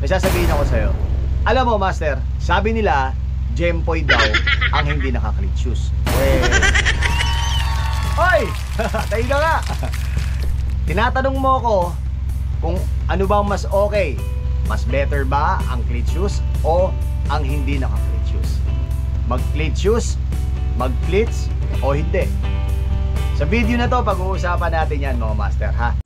may sasabihin ako sa'yo. Alam mo, Master, sabi nila, Gempoy daw ang hindi naka-cleat shoes. Hoy! Tayo ka nga! Tinatanong mo ko kung ano bang mas okay. Mas better ba ang cleat shoes o ang hindi naka-cleat shoes? Mag-cleat shoes, mag-cleats o hindi? Sa video na to, pag-uusapan natin yan mga Master, ha?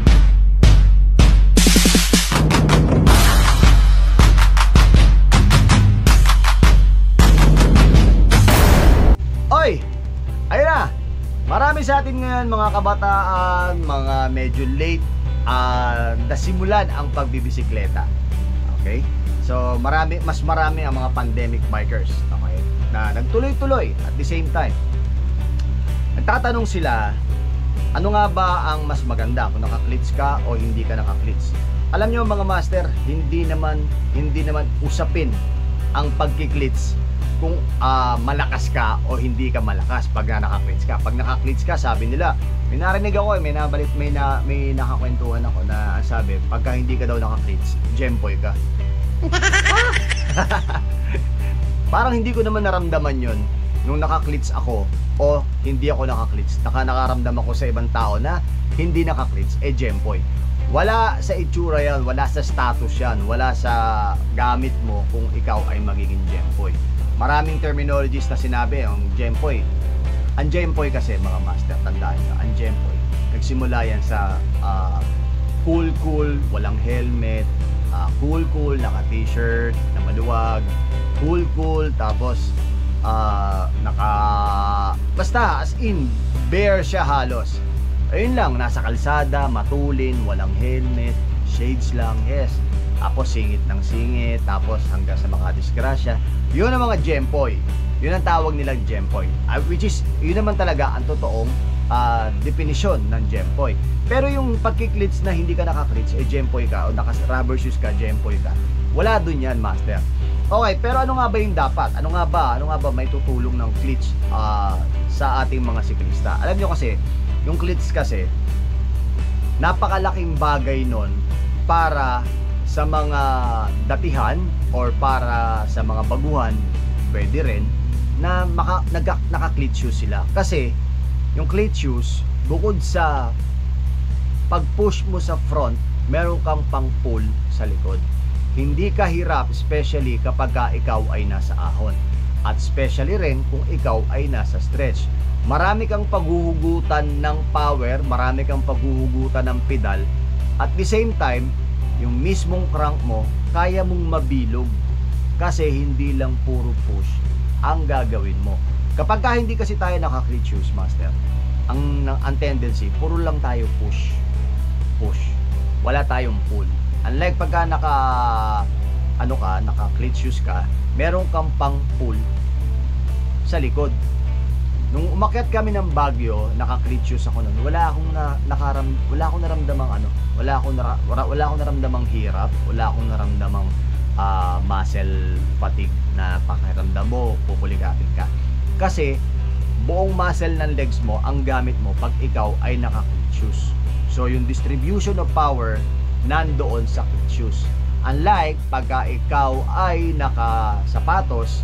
Oy! Ayun na! Marami sa atin ngayon mga kabataan, mga medyo late nasimulan ang pagbibisikleta. Okay? So mas marami ang mga pandemic bikers, okay, na nagtuloy-tuloy at the same time. Nagtatanong sila, ano nga ba ang mas maganda kung naka-cleats ka o hindi ka naka-cleats? Alam nyo mga Master, hindi naman usapin ang pagki-cleats kung malakas ka o hindi ka malakas pag naka-cleats ka. Pag naka-cleats ka, sabi nila, may narinig ako, may nakakwentuhan ako na sabi, pagka hindi ka daw naka-cleats, Gempoy ka. Parang hindi ko naman naramdaman yon nung naka-cleats ako o hindi ako naka-cleats. Nakaramdam ako sa ibang tao na hindi naka-cleats, Gempoy. Wala sa itsura yan, wala sa status yan, wala sa gamit mo kung ikaw ay magiging Gempoy. Maraming terminologies na sinabi ang Gempoy. Ang Gempoy kasi mga Master, tandaan nyo, ang Gempoy, nagsimula yan sa cool, walang helmet, cool, naka-t-shirt na maluwag, cool, tapos basta as in, bare siya halos. Ayun lang, nasa kalsada, matulin, walang helmet, shades lang, yes. Tapos singit ng singit, tapos hanggang sa mga disgrasya. Yun ang mga Gempoy. Yun ang tawag nilang Gempoy. Which is, yun naman talaga ang totoong definisyon ng Gempoy. Pero yung pagkiklits na hindi ka naka-clits, Gempoy ka, o naka-rubber shoes ka, Gempoy ka. Wala dun yan, Master. Okay, pero ano nga ba yung dapat? Ano nga ba may tutulong ng cleats sa ating mga siklista? Alam nyo kasi, yung cleats kasi, napakalaking bagay nun para sa mga datihan or para sa mga baguhan, pwede rin na naka-cleat shoes sila. Kasi yung cleat shoes, bukod sa pag-push mo sa front, meron kang pang-pull sa likod. Hindi ka hirap, especially kapag ikaw ay nasa ahon. At especially rin kung ikaw ay nasa stretch. Marami kang paghuhugutan ng power, marami kang paghuhugutan ng pedal. At the same time, yung mismong crank mo, kaya mong mabilog kasi hindi lang puro push ang gagawin mo. Kapag hindi kasi tayo naka-cleat shoes, Master, ang tendency, puro lang tayo push. Wala tayong pull. Unlike pagka naka-cleat shoes ka, meron kang pang pull sa likod. Nung umakyat kami ng Baguio, naka-cleat shoes ako noon. Wala akong naramdamang hirap, wala akong naramdamang muscle fatigue na pakiramdam mo, pupuligatin ka. Kasi buong muscle ng legs mo ang gamit mo pag ikaw ay naka-cleat shoes. So yung distribution of power nandoon sa cleat shoes. Unlike pagka ikaw ay naka-sapatos,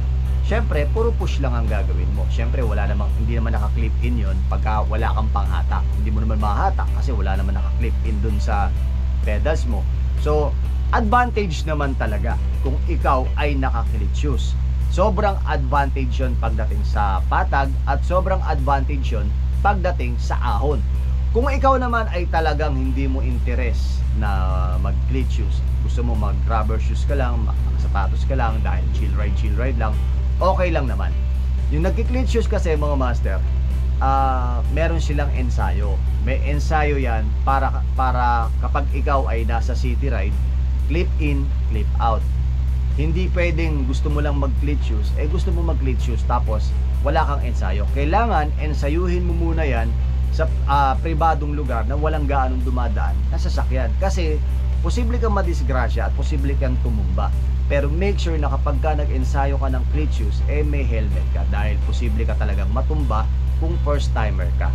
syempre, puro push lang ang gagawin mo. Syempre, hindi naman naka-clip in yun pagka wala kang panghatak. Hindi mo naman mahatak kasi wala naman naka-clip in dun sa pedals mo. So, advantage naman talaga kung ikaw ay naka-cleat shoes. Sobrang advantage yun pagdating sa patag at sobrang advantage yun pagdating sa ahon. Kung ikaw naman ay talagang hindi mo interes na mag-cleat shoes, gusto mo mag-rubber shoes ka lang, sapatos ka lang dahil chill ride lang, okay lang naman. Yung nagki-cleat shoes kasi mga Master, meron silang ensayo. May ensayo yan para kapag ikaw ay nasa city ride, clip in, clip out. Hindi pwedeng gusto mo lang mag-cleat shoes, gusto mo mag-cleat shoes tapos wala kang ensayo. Kailangan ensayuhin mo muna yan sa pribadong lugar na walang gaanong dumadaan na sasakyan. Kasi posible kang madisgrasya at posible kang tumumba. Pero make sure na kapag ka nag-ensayo ka ng cleat shoes, may helmet ka dahil posible ka talagang matumba kung first timer ka.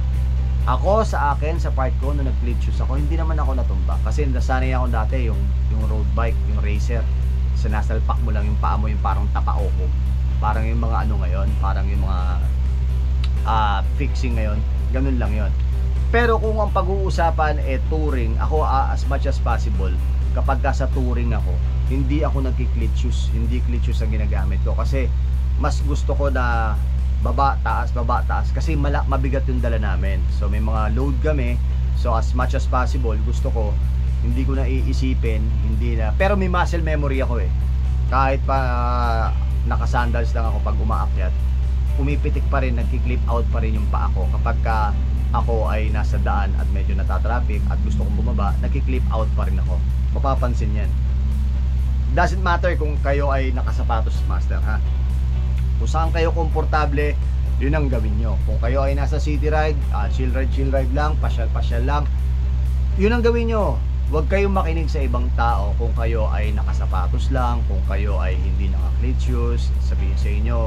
Ako sa akin, sa part ko na nag-cleat shoes ako, hindi naman ako natumba kasi nasanay ako dati yung road bike, yung racer. sinasalpak mo lang yung paa mo, yung parang tapaoko. Parang yung mga ano ngayon, parang yung mga fixing ngayon, ganun lang yon. Pero kung ang pag-uusapan touring, ako as much as possible, kapag sa touring ako, hindi ako nagki-cleat shoes, hindi cleat shoes ang ginagamit ko kasi mas gusto ko na baba taas kasi mabigat yung dala namin. So may mga load kami, so as much as possible gusto ko hindi ko na iisipin, hindi na, pero may muscle memory ako kahit pa nakasandals lang ako pag umaakyat, pumipitik pa rin, nagki-clip out pa rin yung paa ko kapag ako ay nasa daan at medyo natatraffic at gusto kong bumaba, nagki-clip out pa rin ako. Mapapansin yan. Doesn't matter kung kayo ay nakasapatos, master, ha? Kung saan kayo komportable, yun ang gawin nyo. Kung kayo ay nasa city ride, chill ride lang, pasyal lang, yun ang gawin nyo. Huwag kayong makinig sa ibang tao. Kung kayo ay nakasapatos lang, kung kayo ay hindi naka-cleat shoes, sabihin sa inyo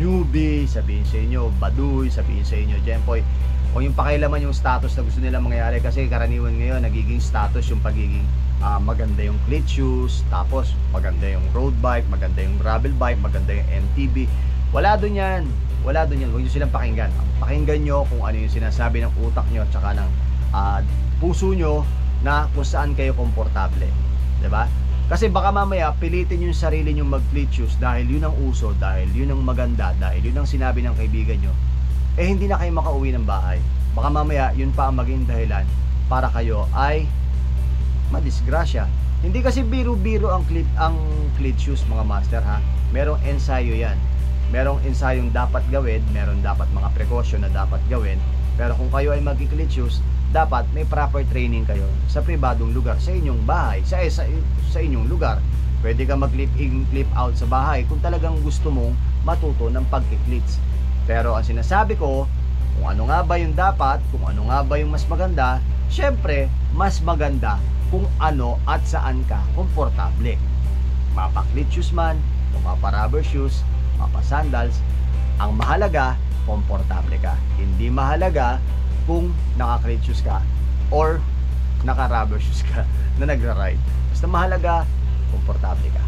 newbie, sabihin sa inyo baduy, sabihin sa inyo jempoy. Kung yung pakialaman yung status na gusto nila mangyari, kasi karaniwan ngayon nagiging status yung pagiging maganda yung cleat shoes, tapos maganda yung road bike, maganda yung gravel bike, maganda yung MTB. Wala dun yan. Wala dun yan. Huwag nyo silang pakinggan. Pakinggan nyo kung ano yung sinasabi ng utak nyo at saka ng puso nyo na kung saan kayo komportable. Diba? Kasi baka mamaya pilitin yung sarili nyo mag-cleat shoes dahil yun ang uso, dahil yun ang maganda, dahil yun ang sinabi ng kaibigan nyo, hindi na kayo makauwi ng bahay. Baka mamaya yun pa ang maging dahilan para kayo ay madisgrasya. Hindi kasi biro-biro ang cleat shoes, mga master, ha. Merong ensayo yan. Merong ensayong dapat gawin, meron dapat mga precaution na dapat gawin. Pero kung kayo ay mag-cleat shoes, dapat may proper training kayo sa pribadong lugar, sa inyong bahay, sa inyong lugar. Pwede ka mag-clip in, clip out sa bahay kung talagang gusto mong matuto ng pag-clits. Pero ang sinasabi ko, kung ano nga ba yung dapat, kung ano nga ba yung mas maganda, syempre, mas maganda kung ano at saan ka komportable. Mapa-cleat shoes man, o mapa-rubber shoes, mapa-sandals, ang mahalaga, komportable ka. Hindi mahalaga kung naka-cleat shoes ka or naka-rubber shoes ka na nagra-ride. Basta mahalaga, komportable ka.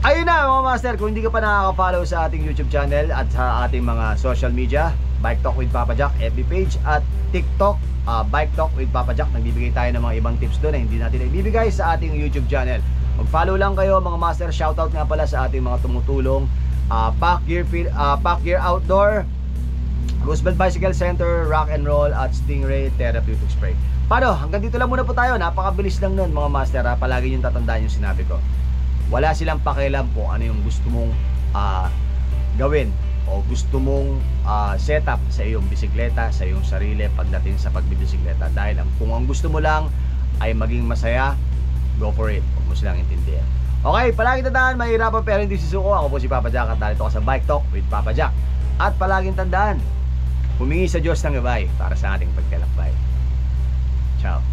Ayun na mga master, kung hindi ka pa nakaka-follow sa ating YouTube channel at sa ating mga social media, Bike Talk with Papa Jack, FB page at TikTok, Bike Talk with Papa Jack. Nagbibigay tayo ng mga ibang tips doon na hindi natin ibibigay sa ating YouTube channel. Mag-follow lang kayo mga master. Shoutout nga pala sa ating mga tumutulong, Pack Gear Outdoor, Roosevelt Bicycle Center, Rock and Roll at Stingray Therapeutic Spray. Paano? Hanggang dito lang muna po tayo. Napakabilis lang nun mga master, ha? Palagi yung tatandaan yung sinabi ko. Wala silang pakialam po ano yung gusto mong gawin o gusto mong setup sa iyong bisikleta, sa iyong sarili pagdating sa pagbibisikleta. Dahil kung ang gusto mo lang ay maging masaya, go for it. Huwag mo silang intindihan. Okay, palagi tandaan, mahirapan pero hindi sisuko. Ako po si Papa Jack at narito ako sa Bike Talk with Papa Jack. At palaging tandaan, humingi sa Diyos ng gabay para sa ating pagkalakbay. Ciao.